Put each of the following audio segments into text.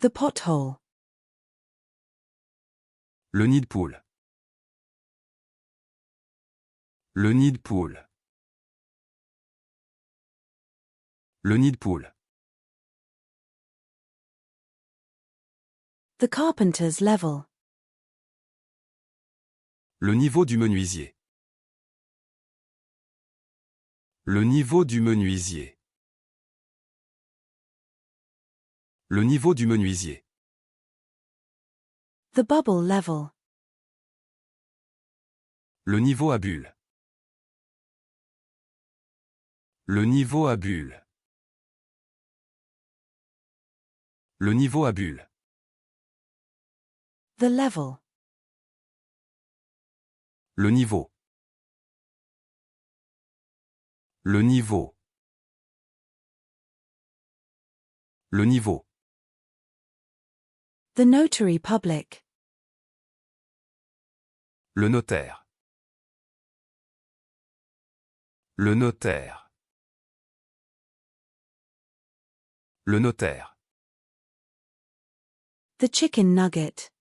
The pothole. Le nid de poule. Le nid de poule. Le nid de poule. The carpenter's level. Le niveau du menuisier. Le niveau du menuisier. Le niveau du menuisier. The bubble level. Le niveau à bulles. Le niveau à bulles. Le niveau à bulles. The level. Le niveau. Le niveau. Le niveau. The notary public. Le notaire. Le notaire. Le notaire. The chicken nugget.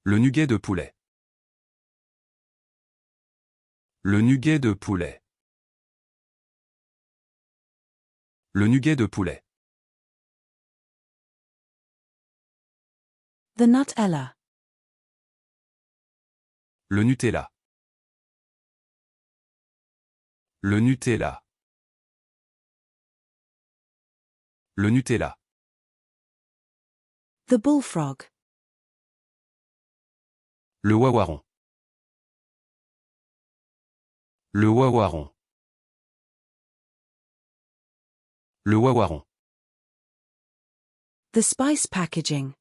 Le nuguet de poulet. Le nuguet de poulet. Le nuguet de poulet. The Nutella. Le Nutella. Le Nutella. Le Nutella. The bullfrog. Le wawaron. Le wawaron. Le wawaron. The spice packaging.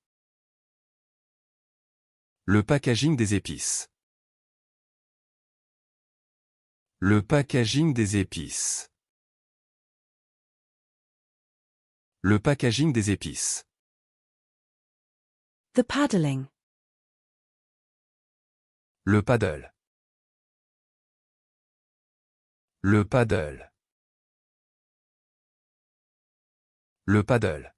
Le packaging des épices. Le packaging des épices. Le packaging des épices. The paddling. Le paddle. Le paddle. Le paddle.